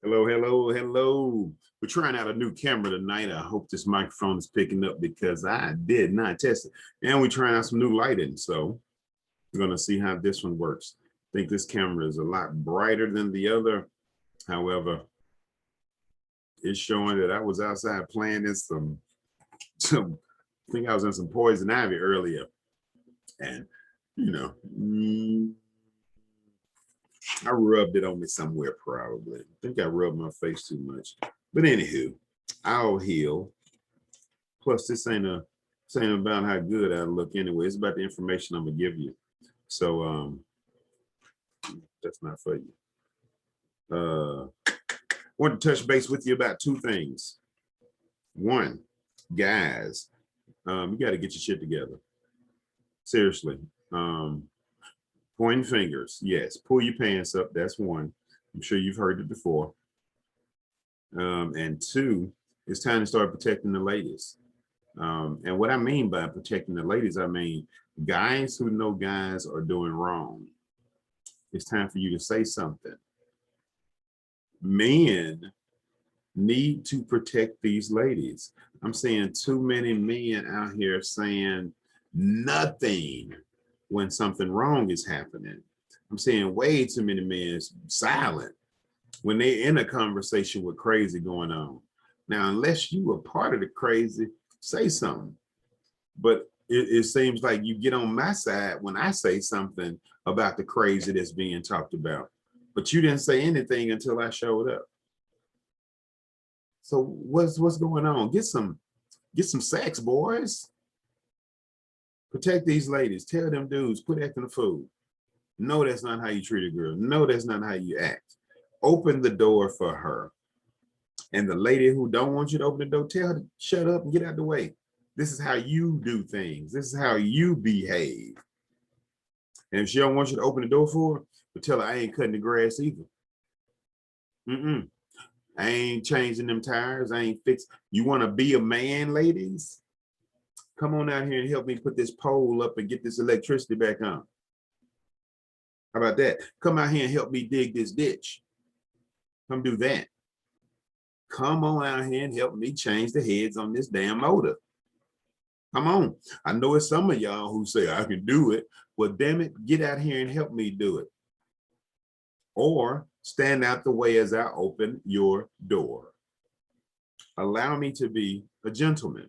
Hello, hello, hello. We're trying out a new camera tonight. I hope this microphone is picking up because I did not test it. And we're trying out some new lighting. So we're going to see how this one works. I think this camera is a lot brighter than the other. However, it's showing that I was outside playing in I think I was in some poison ivy earlier. And, you know, I rubbed it on me somewhere probably. I think I rubbed my face too much. But anywho, I'll heal. Plus, this ain't about how good I look anyway. It's about the information I'm gonna give you. So that's not for you. Want to touch base with you about two things. One, guys, you got to get your shit together. Seriously. Pointing fingers, yes. Pull your pants up. That's one. I'm sure you've heard it before. And two, it's time to start protecting the ladies. And what I mean by protecting the ladies, I mean guys who know guys are doing wrong. It's time for you to say something. Men need to protect these ladies. I'm seeing too many men out here saying nothing when something wrong is happening. I'm seeing way too many men silent when they're in a conversation with crazy going on. Now, unless you were part of the crazy, say something. But it seems like you get on my side when I say something about the crazy that's being talked about. But you didn't say anything until I showed up. So what's going on? Get some sex, boys. Protect these ladies. Tell them dudes, quit acting a fool. No, that's not how you treat a girl. No, that's not how you act. Open the door for her. And the lady who don't want you to open the door, tell her to shut up and get out the way. This is how you do things. This is how you behave. And if she don't want you to open the door for her, but tell her I ain't cutting the grass either. I ain't changing them tires. I ain't fixing. You want to be a man, ladies? Come on out here and help me put this pole up and get this electricity back on. How about that? Come out here and help me dig this ditch. Come do that. Come on out here and help me change the heads on this damn motor. Come on. I know it's some of y'all who say I can do it. Well, damn it, get out here and help me do it. Or stand out the way as I open your door. Allow me to be a gentleman,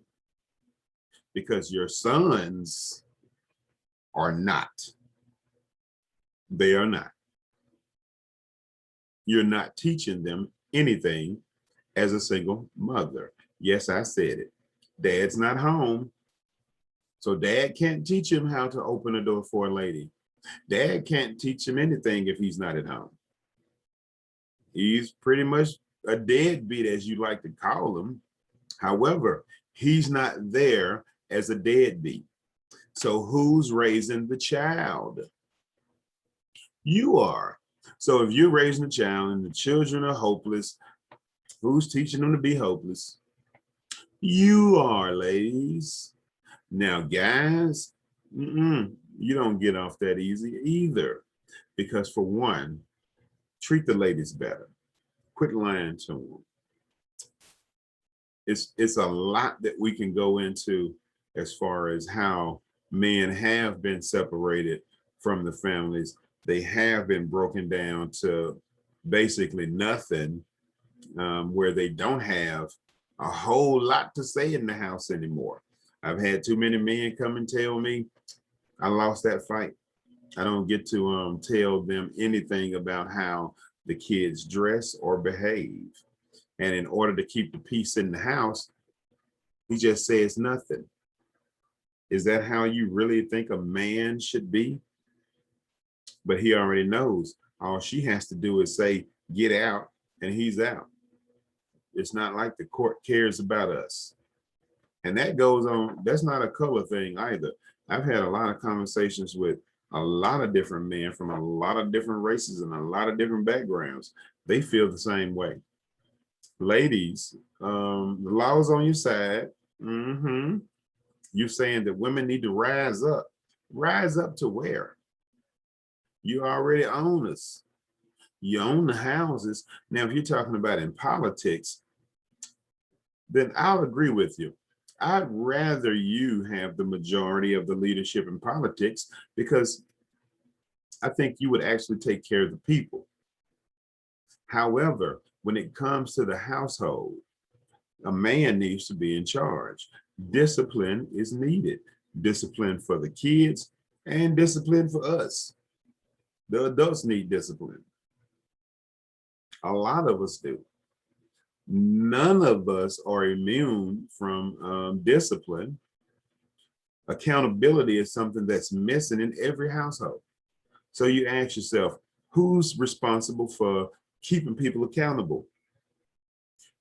because your sons are not. They are not. You're not teaching them anything as a single mother. Yes, I said it. Dad's not home. So dad can't teach him how to open a door for a lady. Dad can't teach him anything if he's not at home. He's pretty much a deadbeat, as you like to call him. However, he's not there as a deadbeat. So who's raising the child? You are. So if you're raising a child and the children are hopeless, who's teaching them to be hopeless? You are, ladies. Now, guys, you don't get off that easy either. Because for one, treat the ladies better. Quit lying to them. It's a lot that we can go into as far as how men have been separated from the families. They have been broken down to basically nothing, where they don't have a whole lot to say in the house anymore. I've had too many men come and tell me I lost that fight. I don't get to tell them anything about how the kids dress or behave. And in order to keep the peace in the house, he just says nothing. Is that how you really think a man should be? But he already knows all she has to do is say, get out, and he's out. It's not like the court cares about us. And that goes on. That's not a color thing either. I've had a lot of conversations with a lot of different men from a lot of different races and a lot of different backgrounds. They feel the same way. Ladies, the law is on your side. You're saying that women need to rise up. Rise up to where? You already own us. You own the houses. Now, if you're talking about in politics, then I'll agree with you. I'd rather you have the majority of the leadership in politics because I think you would actually take care of the people. However, when it comes to the household, a man needs to be in charge. Discipline is needed. Discipline for the kids and discipline for us. The adults need discipline. A lot of us do. None of us are immune from discipline. Accountability is something that's missing in every household. So you ask yourself, who's responsible for keeping people accountable?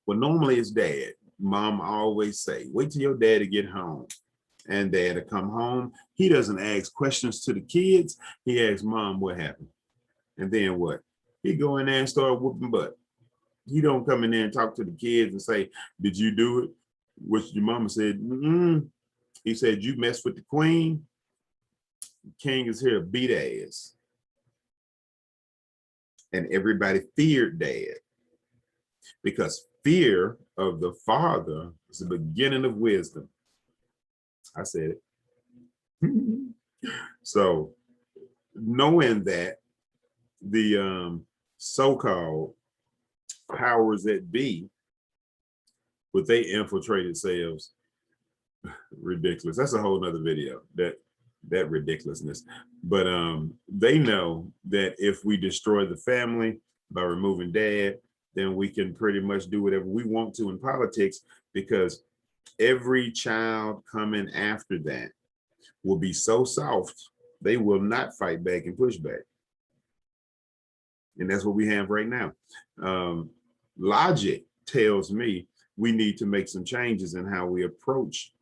Well, normally it's dad. Mom always say, wait till your dad to get home. And dad to come home. He doesn't ask questions to the kids. He asks mom what happened. And then what? He go in there and start whooping butt. He don't come in there and talk to the kids and say, did you do it? Which your mama said, mm-mm. He said, you mess with the queen. King is here to beat ass. And everybody feared dad because fear of the father is the beginning of wisdom. I said it. So knowing that the so-called powers that be, but they infiltrated selves, ridiculous. That's a whole nother video, that ridiculousness. But they know that if we destroy the family by removing dad, then we can pretty much do whatever we want to in politics, because every child coming after that will be so soft, they will not fight back and push back. And that's what we have right now. Logic tells me we need to make some changes in how we approach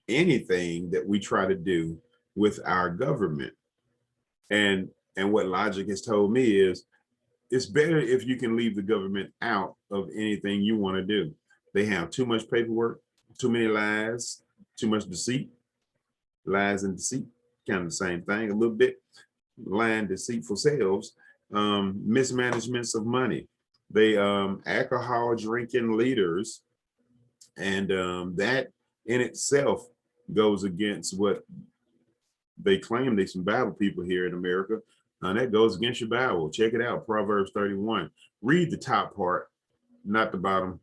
anything that we try to do with our government. And what logic has told me is it's better if you can leave the government out of anything you want to do. They have too much paperwork, too many lies, too much deceit. Lies and deceit, kind of the same thing, a little bit. Lying, deceitful selves, mismanagements of money. They alcohol drinking leaders, and that in itself goes against what they claim. They some Bible people here in America. That goes against your Bible. Check it out, Proverbs 31. Read the top part, not the bottom.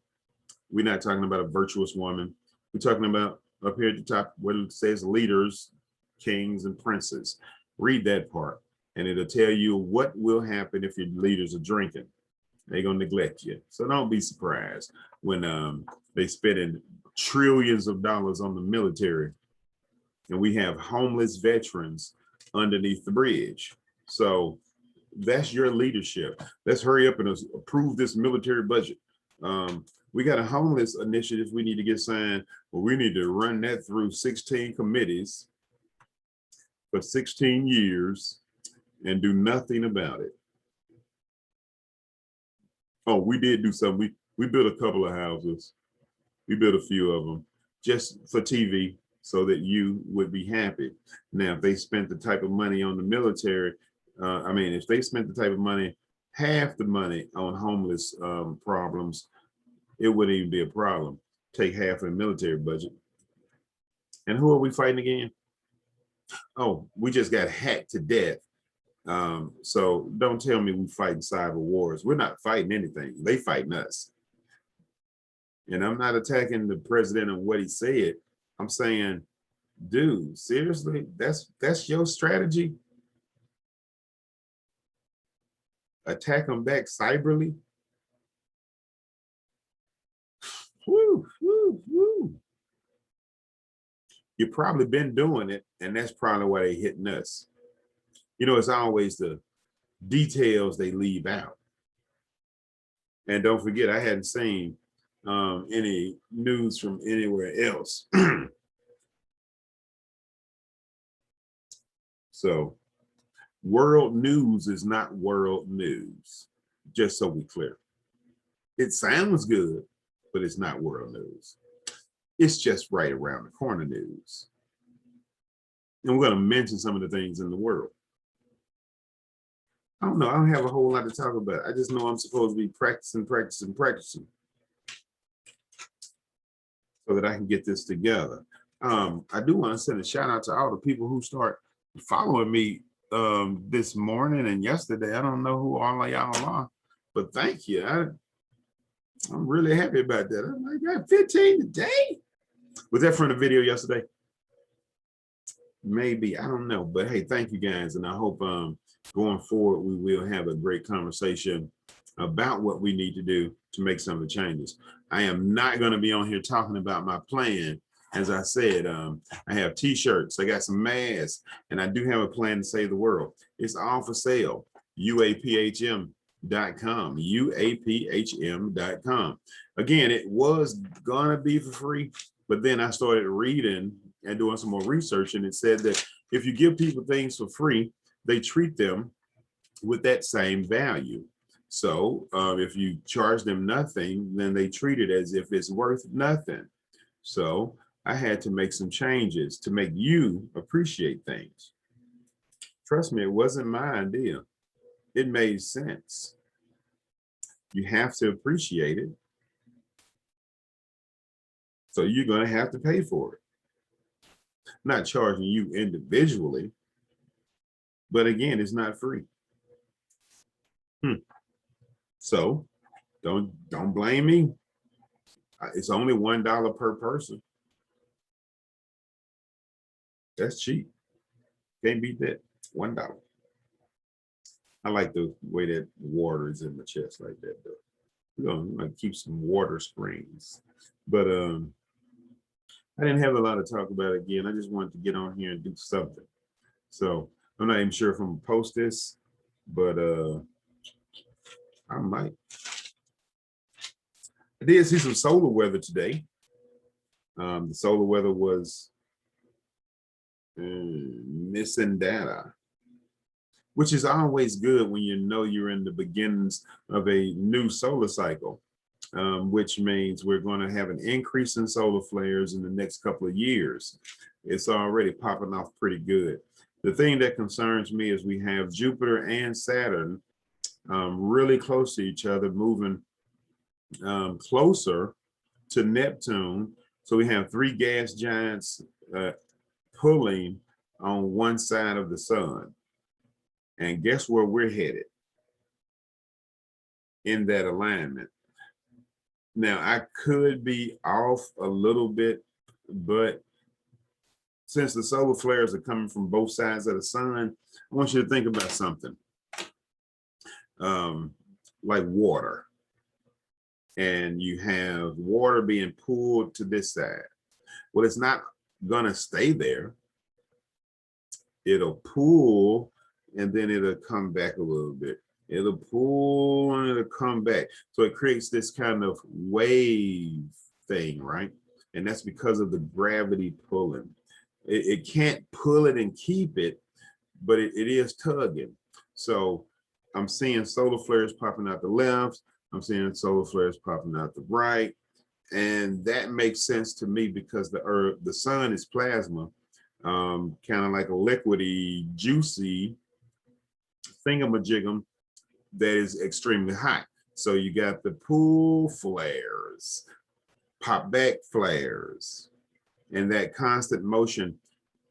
We're not talking about a virtuous woman. We're talking about up here at the top where it says leaders, kings, and princes. Read that part, and it'll tell you what will happen if your leaders are drinking. They're gonna neglect you. So don't be surprised when they spending trillions of dollars on the military, and we have homeless veterans underneath the bridge. So that's your leadership. Let's hurry up and approve this military budget. We got a homeless initiative we need to get signed, but we need to run that through 16 committees for 16 years and do nothing about it. Oh, we did do something. We built a couple of houses. We built a few of them just for TV so that you would be happy. Now, if they spent the type of money on the military, if they spent the type of money, half the money on homeless problems, it wouldn't even be a problem. Take half of the military budget. And who are we fighting again? Oh, we just got hacked to death. So don't tell me we fighting cyber wars. We're not fighting anything. They fighting us. And I'm not attacking the president and what he said. I'm saying, dude, seriously, that's your strategy? Attack them back cyberly? Woo, woo, woo. You've probably been doing it, and that's probably why they're hitting us. You know, it's always the details they leave out. And don't forget, I hadn't seen any news from anywhere else. So world news is not world news, just so we clear. It sounds good, but it's not world news. It's just right around the corner news. And we're going to mention some of the things in the world. I don't know. I don't have a whole lot to talk about. I just know I'm supposed to be practicing so that I can get this together. I do want to send a shout out to all the people who start following me this morning and yesterday. I don't know who all of y'all are, but thank you. I'm really happy about that. I'm like, I got 15 today. Was that from the video yesterday? Maybe, I don't know, but hey, thank you guys. And I hope going forward, we will have a great conversation about what we need to do to make some of the changes. I am not going to be on here talking about my plan. As I said, I have t-shirts, I got some masks, and I do have a plan to save the world. It's all for sale. UAPHM.com, UAPHM.com. Again, it was gonna be for free, but then I started reading and doing some more research, and it said that if you give people things for free, they treat them with that same value. So if you charge them nothing, then they treat it as if it's worth nothing. So I had to make some changes to make you appreciate things. Trust me, it wasn't my idea. It made sense. You have to appreciate it. So you're going to have to pay for it. I'm not charging you individually, but again, it's not free. So don't blame me. It's only $1 per person. That's cheap. Can't beat that. $1. I like the way that water is in the chest like that though. We're gonna keep some water springs. But I didn't have a lot to talk about again. I just wanted to get on here and do something. So I'm not even sure if I'm gonna post this, but I might. I did see some solar weather today. The solar weather was missing data, which is always good when you know you're in the beginnings of a new solar cycle, which means we're going to have an increase in solar flares in the next couple of years. It's already popping off pretty good. The thing that concerns me is we have Jupiter and Saturn really close to each other, moving closer to Neptune. So we have three gas giants pulling on one side of the sun. And guess where we're headed? In that alignment. Now, I could be off a little bit, but since the solar flares are coming from both sides of the sun, I want you to think about something like water. And you have water being pulled to this side. Well, it's not gonna stay there. It'll pull and then it'll come back a little bit. It'll pull and it'll come back. So it creates this kind of wave thing, right? And that's because of the gravity pulling. It can't pull it and keep it, but it is tugging. So I'm seeing solar flares popping out the left. I'm seeing solar flares popping out the right. And that makes sense to me because the sun is plasma, kind of like a liquidy, juicy thingamajigam that is extremely hot. So you got the pull flares, pop back flares, and that constant motion,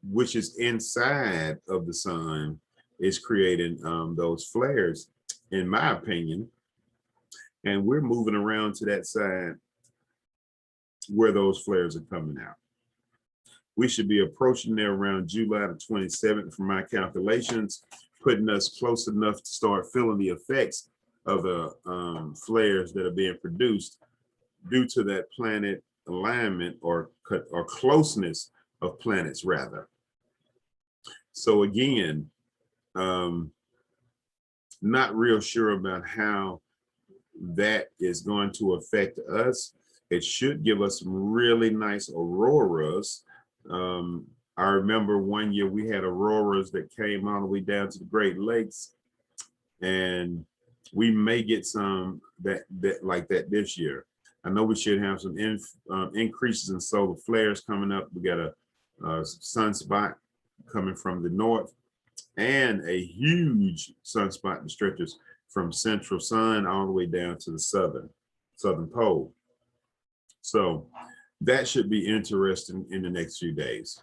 which is inside of the sun, is creating those flares, in my opinion. And we're moving around to that side where those flares are coming out. We should be approaching there around July the 27th from my calculations, putting us close enough to start feeling the effects of the flares that are being produced due to that planet alignment or closeness of planets rather. So again, not real sure about how that is going to affect us. It should give us some really nice auroras. I remember one year we had auroras that came all the way down to the Great Lakes, and we may get some that like that this year. I know we should have some increases in solar flares coming up. We got a sunspot coming from the north, and a huge sunspot that stretches from central sun all the way down to the southern pole. So that should be interesting in the next few days.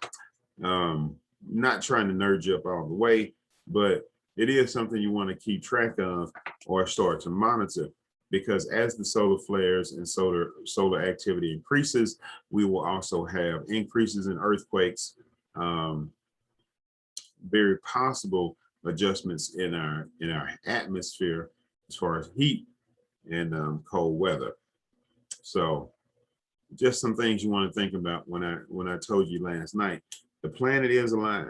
Not trying to nerd you up all the way, but it is something you want to keep track of or start to monitor, because as the solar flares and solar activity increases, we will also have increases in earthquakes, very possible adjustments in our atmosphere as far as heat and cold weather. So just some things you want to think about when I told you last night. The planet is alive.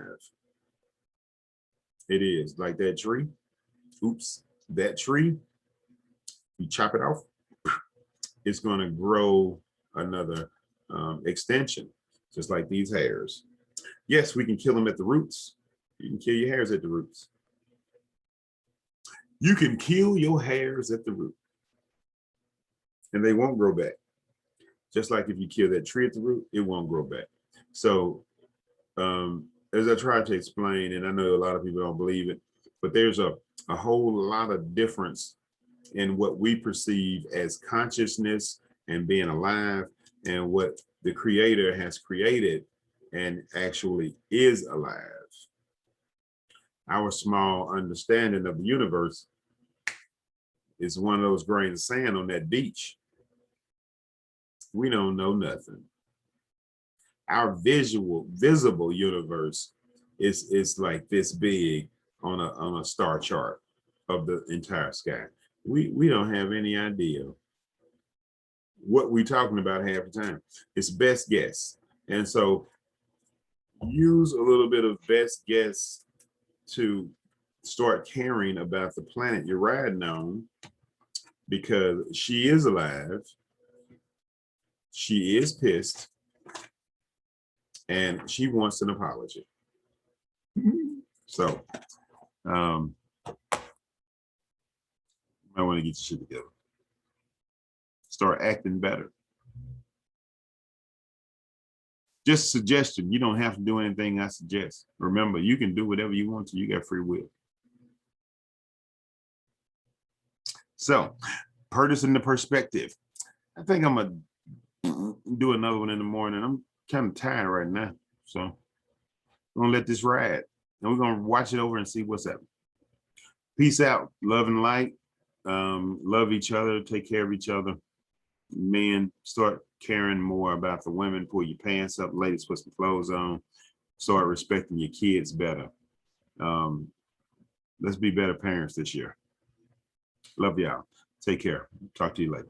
It is like that tree. Oops, that tree, you chop it off, it's going to grow another extension, just like these hairs. Yes, we can kill them at the roots. You can kill your hairs at the roots. You can kill your hairs at the root, and they won't grow back. Just like if you kill that tree at the root, it won't grow back. So as I tried to explain, and I know a lot of people don't believe it, but there's a whole lot of difference in what we perceive as consciousness and being alive and what the Creator has created and actually is alive. Our small understanding of the universe is one of those grains of sand on that beach. We don't know nothing. Our visible universe is like this big on a star chart of the entire sky. We don't have any idea what we're talking about half the time. It's best guess. And so use a little bit of best guess to start caring about the planet you're riding on, because she is alive. She is pissed, and she wants an apology. So I want to get your shit together. Start acting better. Just a suggestion. You don't have to do anything I suggest. Remember, you can do whatever you want to. You got free will. So, purchasing the perspective. I think I'm going to do another one in the morning. I'm kind of tired right now. So, I'm going to let this ride. And we're going to watch it over and see what's happening. Peace out. Love and light. Love each other. Take care of each other. Men, start caring more about the women. Pull your pants up. Ladies, put some clothes on. Start respecting your kids better. Let's be better parents this year. Love y'all. Take care. Talk to you later.